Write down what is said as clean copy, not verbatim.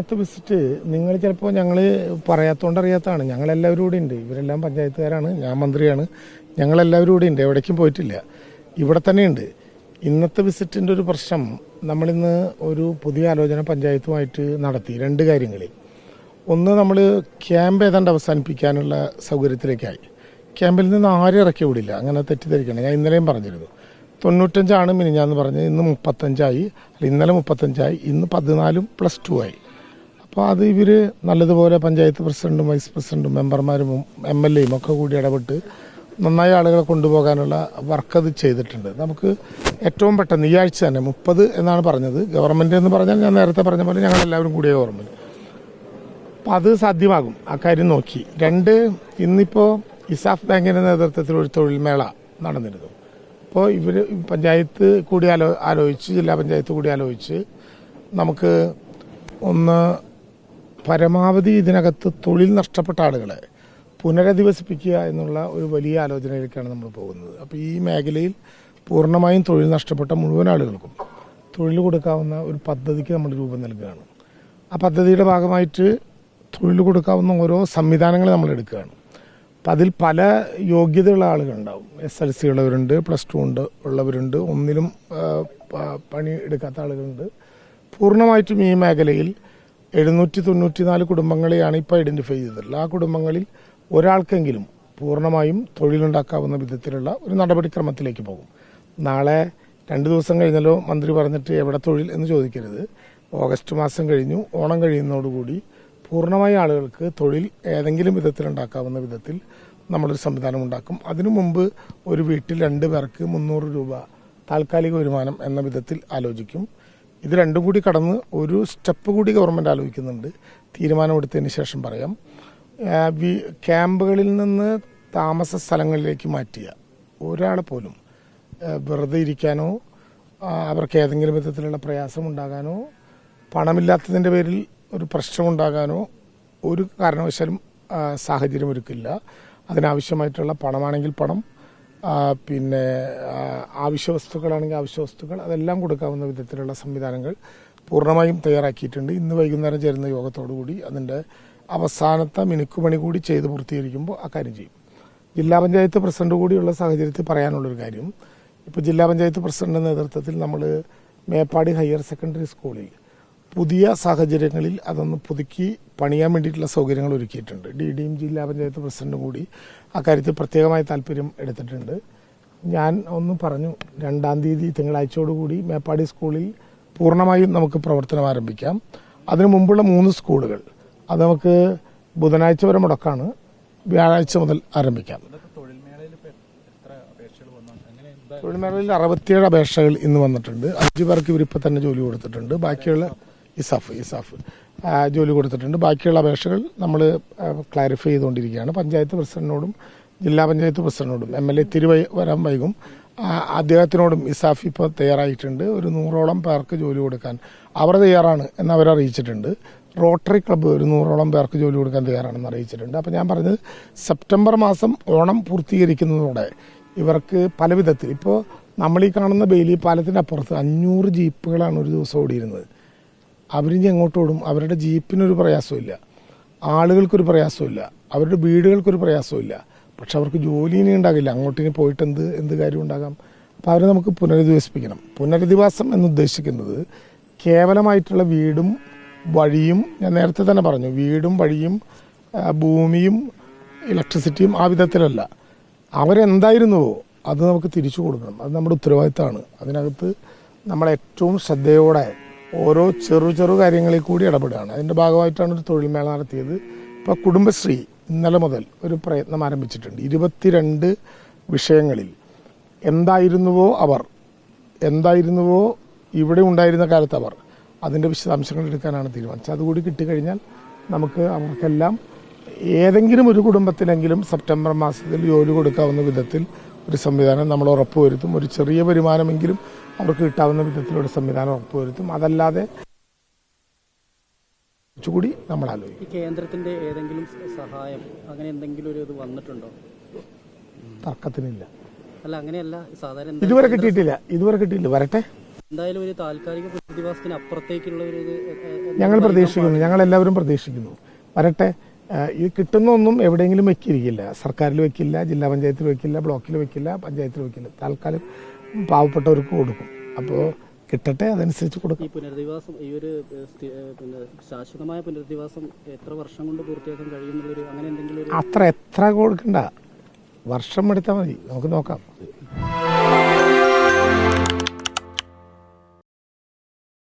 ഇന്നത്തെ വിസിറ്റ് നിങ്ങൾ ചിലപ്പോൾ ഞങ്ങൾ പറയാത്തോണ്ട് അറിയാത്തതാണ്. ഞങ്ങളെല്ലാവരും കൂടെ ഉണ്ട്. ഇവരെല്ലാം പഞ്ചായത്തുകാരാണ്, ഞാൻ മന്ത്രിയാണ്. ഞങ്ങളെല്ലാവരും കൂടെ ഉണ്ട്, എവിടേക്കും പോയിട്ടില്ല, ഇവിടെ തന്നെയുണ്ട്. ഇന്നത്തെ വിസിറ്റിൻ്റെ ഒരു പ്രശ്നം, നമ്മളിന്ന് ഒരു പുതിയ ആലോചന പഞ്ചായത്തുമായിട്ട് നടത്തി. രണ്ട് കാര്യങ്ങളിൽ. ഒന്ന്, നമ്മൾ ക്യാമ്പ് ഏതാണ്ട് അവസാനിപ്പിക്കാനുള്ള സൗകര്യത്തിലേക്കായി. ക്യാമ്പിൽ നിന്ന് ആരും ഇറക്കി വിടില്ല, അങ്ങനെ തെറ്റിദ്ധരിക്കണം. ഞാൻ ഇന്നലെയും പറഞ്ഞിരുന്നു 95 മിനിഞ്ഞാന്ന് പറഞ്ഞ്, ഇന്ന് 35, ഇന്നലെ 35, ഇന്ന് 14+2 ആയി. അപ്പോൾ അത് ഇവർ നല്ലതുപോലെ പഞ്ചായത്ത് പ്രസിഡന്റും വൈസ് പ്രസിഡന്റും മെമ്പർമാരും MLAയും ഒക്കെ കൂടി ഇടപെട്ട് നന്നായി ആളുകളെ കൊണ്ടുപോകാനുള്ള വർക്ക് അത് ചെയ്തിട്ടുണ്ട്. നമുക്ക് ഏറ്റവും പെട്ടെന്ന് ഈ ആഴ്ച തന്നെ 30 എന്നാണ് പറഞ്ഞത്. ഗവൺമെൻറ് എന്ന് പറഞ്ഞാൽ ഞാൻ നേരത്തെ പറഞ്ഞ പോലെ ഞങ്ങളെല്ലാവരും കൂടിയ ഗവൺമെൻറ്. അപ്പോൾ അത് സാധ്യമാകും, ആ കാര്യം നോക്കി. രണ്ട്, ഇന്നിപ്പോൾ ഇസാഫ് ബാങ്കിൻ്റെ നേതൃത്വത്തിൽ ഒരു തൊഴിൽ മേള നടന്നിരുന്നു. അപ്പോൾ ഇവർ പഞ്ചായത്ത് കൂടി ആലോചിച്ച്, ജില്ലാ പഞ്ചായത്ത് കൂടി ആലോചിച്ച് നമുക്ക് ഒന്ന് പരമാവധി ഇതിനകത്ത് തൊഴിൽ നഷ്ടപ്പെട്ട ആളുകളെ പുനരധിവസിപ്പിക്കുക എന്നുള്ള ഒരു വലിയ ആലോചനയിലേക്കാണ് നമ്മൾ പോകുന്നത്. അപ്പോൾ ഈ മേഖലയിൽ പൂർണ്ണമായും തൊഴിൽ നഷ്ടപ്പെട്ട മുഴുവൻ ആളുകൾക്കും തൊഴിൽ കൊടുക്കാവുന്ന ഒരു പദ്ധതിക്ക് നമ്മൾ രൂപം നൽകുകയാണ്. ആ പദ്ധതിയുടെ ഭാഗമായിട്ട് തൊഴിൽ കൊടുക്കാവുന്ന ഓരോ സംവിധാനങ്ങൾ നമ്മൾ എടുക്കുകയാണ്. അപ്പം അതിൽ പല യോഗ്യതയുള്ള ആളുകളുണ്ടാവും. SLC ഉള്ളവരുണ്ട്, +2 ഉള്ളവരുണ്ട്, ഒന്നിലും പണി എടുക്കാത്ത ആളുകളുണ്ട്. പൂർണ്ണമായിട്ടും ഈ മേഖലയിൽ 794 കുടുംബങ്ങളെയാണ് ഇപ്പോൾ ഐഡൻറ്റിഫൈ ചെയ്തിട്ടുള്ളത്. ആ കുടുംബങ്ങളിൽ ഒരാൾക്കെങ്കിലും പൂർണ്ണമായും തൊഴിലുണ്ടാക്കാവുന്ന വിധത്തിലുള്ള ഒരു നടപടിക്രമത്തിലേക്ക് പോകും. നാളെ 2 ദിവസം കഴിഞ്ഞല്ലോ മന്ത്രി പറഞ്ഞിട്ട് എവിടെ തൊഴിൽ എന്ന് ചോദിക്കരുത്. ഓഗസ്റ്റ് മാസം കഴിഞ്ഞു, ഓണം കഴിയുന്നതോടുകൂടി പൂർണ്ണമായ ആളുകൾക്ക് തൊഴിൽ ഏതെങ്കിലും വിധത്തിലുണ്ടാക്കാവുന്ന വിധത്തിൽ നമ്മളൊരു സംവിധാനം ഉണ്ടാക്കും. അതിനു മുമ്പ് ഒരു വീട്ടിൽ 2 പേർക്ക് 300 രൂപ താൽക്കാലിക വരുമാനം എന്ന വിധത്തിൽ ആലോചിക്കും. ഇത് രണ്ടും കൂടി കടന്ന് ഒരു സ്റ്റെപ്പ് കൂടി ഗവൺമെൻറ് ആലോചിക്കുന്നുണ്ട്. തീരുമാനമെടുത്തതിന് ശേഷം പറയാം. ക്യാമ്പുകളിൽ നിന്ന് താമസ സ്ഥലങ്ങളിലേക്ക് മാറ്റിയ ഒരാളെ പോലും വെറുതെ ഇരിക്കാനോ അവർക്ക് ഏതെങ്കിലും വിധത്തിലുള്ള പ്രയാസം ഉണ്ടാകാനോ പണമില്ലാത്തതിൻ്റെ പേരിൽ ഒരു പ്രശ്നമുണ്ടാകാനോ ഒരു കാരണവശാലും സാഹചര്യം ഒരുക്കില്ല. അതിനാവശ്യമായിട്ടുള്ള പണമാണെങ്കിൽ പണം, പിന്നെ ആവശ്യവസ്തുക്കളാണെങ്കിൽ ആവശ്യവസ്തുക്കൾ, അതെല്ലാം കൊടുക്കാവുന്ന വിധത്തിലുള്ള സംവിധാനങ്ങൾ പൂർണ്ണമായും തയ്യാറാക്കിയിട്ടുണ്ട്. ഇന്ന് വൈകുന്നേരം ചേരുന്ന യോഗത്തോടുകൂടി അതിൻ്റെ അവസാനത്തെ മിനുക്കുപണി കൂടി ചെയ്ത് പൂർത്തീകരിക്കുമ്പോൾ അക്കാര്യം ചെയ്യും. ജില്ലാ പഞ്ചായത്ത് പ്രസിഡന്റ് കൂടിയുള്ള സാഹചര്യത്തിൽ പറയാനുള്ളൊരു കാര്യം, ഇപ്പോൾ ജില്ലാ പഞ്ചായത്ത് പ്രസിഡന്റിൻ്റെ നേതൃത്വത്തിൽ നമ്മൾ മേപ്പാടി ഹയർ സെക്കൻഡറി സ്കൂളിൽ പുതിയ സാഹചര്യങ്ങളിൽ അതൊന്ന് പുതുക്കി പണിയാൻ വേണ്ടിയിട്ടുള്ള സൗകര്യങ്ങൾ ഒരുക്കിയിട്ടുണ്ട്. DDയും ജില്ലാ പഞ്ചായത്ത് പ്രസിഡന്റും കൂടി അക്കാര്യത്തിൽ പ്രത്യേകമായ താല്പര്യം എടുത്തിട്ടുണ്ട്. ഞാൻ ഒന്ന് പറഞ്ഞു, 2-ാം തീയതി തിങ്കളാഴ്ചയോടുകൂടി മേപ്പാടി സ്കൂളിൽ പൂർണ്ണമായും നമുക്ക് പ്രവർത്തനം ആരംഭിക്കാം. അതിനു മുമ്പുള്ള 3 സ്കൂളുകൾ അത് നമുക്ക് ബുധനാഴ്ച വരെ മുടക്കാണ്, വ്യാഴാഴ്ച മുതൽ ആരംഭിക്കാം. തൊഴിൽമേളയിൽ 67 അപേക്ഷകൾ ഇന്ന് വന്നിട്ടുണ്ട്. 5 പേർക്ക് ഇവരിപ്പോൾ തന്നെ ജോലി കൊടുത്തിട്ടുണ്ട്. ബാക്കിയുള്ള ഇസാഫ് ജോലി കൊടുത്തിട്ടുണ്ട്. ബാക്കിയുള്ള അപേക്ഷകൾ നമ്മൾ ക്ലാരിഫൈ ചെയ്തുകൊണ്ടിരിക്കുകയാണ്. പഞ്ചായത്ത് പ്രസിഡന്റിനോടും ജില്ലാ പഞ്ചായത്ത് പ്രസിഡന്റിനോടും MLA ഇത്തിരി വരാൻ വൈകും, അദ്ദേഹത്തിനോടും ഇസാഫ് ഇപ്പോൾ തയ്യാറായിട്ടുണ്ട്. ഒരു 100ഓളം പേർക്ക് ജോലി കൊടുക്കാൻ അവർ തയ്യാറാണ് എന്ന് അവരറിയിച്ചിട്ടുണ്ട്. റോട്ടറി ക്ലബ്ബ് ഒരു 100ഓളം പേർക്ക് ജോലി കൊടുക്കാൻ തയ്യാറാണെന്ന് അറിയിച്ചിട്ടുണ്ട്. അപ്പോൾ ഞാൻ പറഞ്ഞത്, സെപ്റ്റംബർ മാസം ഓണം പൂർത്തീകരിക്കുന്നതോടെ ഇവർക്ക് പല വിധത്തിൽ, ഇപ്പോൾ നമ്മൾ ഈ കാണുന്ന ബെയിലി പാലത്തിൻ്റെ അപ്പുറത്ത് 500 ജീപ്പുകളാണ് ഒരു ദിവസം ഓടിയിരുന്നത്. അവരിഞ്ഞ് എങ്ങോട്ടോടും? അവരുടെ ജീപ്പിനൊരു പ്രയാസമില്ല, ആളുകൾക്കൊരു പ്രയാസമില്ല, അവരുടെ വീടുകൾക്കൊരു പ്രയാസമില്ല. പക്ഷെ അവർക്ക് ജോലി ഇനി ഉണ്ടാകില്ല. അങ്ങോട്ടിനി പോയിട്ട് എന്ത് കാര്യം ഉണ്ടാകാം? അപ്പോൾ അവരെ നമുക്ക് പുനരധിവസിപ്പിക്കണം. പുനരധിവാസം എന്നുദ്ദേശിക്കുന്നത് കേവലമായിട്ടുള്ള വീടും വഴിയും, ഞാൻ നേരത്തെ തന്നെ പറഞ്ഞു, വീടും വഴിയും ഭൂമിയും ഇലക്ട്രിസിറ്റിയും ആ വിധത്തിലല്ല. അവരെന്തായിരുന്നുവോ അത് നമുക്ക് തിരിച്ചു കൊടുക്കണം. അത് നമ്മുടെ ഉത്തരവാദിത്തമാണ്. അതിനകത്ത് നമ്മൾ ഏറ്റവും ശ്രദ്ധയോടെ ഓരോ ചെറു കാര്യങ്ങളിൽ കൂടി ഇടപെടുകയാണ്. അതിൻ്റെ ഭാഗമായിട്ടാണ് ഒരു തൊഴിൽമേള നടത്തിയത്. ഇപ്പോൾ കുടുംബശ്രീ ഇന്നലെ മുതൽ ഒരു പ്രയത്നം ആരംഭിച്ചിട്ടുണ്ട്. 22 വിഷയങ്ങളിൽ എന്തായിരുന്നുവോ ഇവിടെ ഉണ്ടായിരുന്ന കാലത്ത് അവർ അതിൻ്റെ വിശദാംശങ്ങൾ എടുക്കാനാണ് തീരുമാനിച്ചത്. അതുകൂടി കിട്ടിക്കഴിഞ്ഞാൽ നമുക്ക് അവർക്കെല്ലാം ഏതെങ്കിലും ഒരു കുടുംബത്തിനെങ്കിലും സെപ്റ്റംബർ മാസത്തിൽ ജോലി കൊടുക്കാവുന്ന വിധത്തിൽ ഒരു സംവിധാനം നമ്മൾ ഉറപ്പുവരുത്തും. ഒരു ചെറിയ വരുമാനമെങ്കിലും അവർക്ക് കിട്ടാവുന്ന വിധത്തിലൊരു സംവിധാനം ഉറപ്പുവരുത്തും. അതല്ലാതെ കുറച്ചുകൂടി നമ്മൾ ആലോചിക്കും. കേന്ദ്രത്തിന്റെ ഏതെങ്കിലും സഹായം അങ്ങനെ എന്തെങ്കിലും ഒരു ഇത് വന്നിട്ടുണ്ടോ? തർക്കത്തിനില്ല. അല്ല, അങ്ങനെയല്ല, സാധാരണ ഇതുവരെ കിട്ടിയിട്ടില്ല. വരട്ടെ. എന്തായാലും ഒരു താൽക്കാലിക പുനരധിവാസത്തിന് അപ്പുറത്തേക്കുള്ള ഒരു ഇത് ഞങ്ങൾ പ്രതീക്ഷിക്കുന്നു, ഞങ്ങളെല്ലാവരും പ്രതീക്ഷിക്കുന്നു. വരട്ടെ. ഇത് കിട്ടുന്നൊന്നും എവിടെയെങ്കിലും വെക്കിരിക്കില്ല. സർക്കാരിൽ വെക്കില്ല, ജില്ലാ പഞ്ചായത്തിൽ വെക്കില്ല, ബ്ലോക്കിൽ വെക്കില്ല, പഞ്ചായത്തിൽ വെക്കില്ല. താൽക്കാലം പാവപ്പെട്ടവർക്ക് കൊടുക്കും. അപ്പോൾ കിട്ടട്ടെ, അതനുസരിച്ച് കൊടുക്കും. ഈ പുനരധിവാസം, ഈ ഒരു പിന്നെ ശാശ്വതമായ പുനരധിവാസം എത്ര വർഷം കൊണ്ട് പൂർത്തിയാക്കാൻ കഴിയുന്നുള്ളൊരു അങ്ങനെ എന്തെങ്കിലും ഒരു എത്ര കൊടുക്കണ്ട, വർഷം എടുത്താൽ മതി, നമുക്ക് നോക്കാം.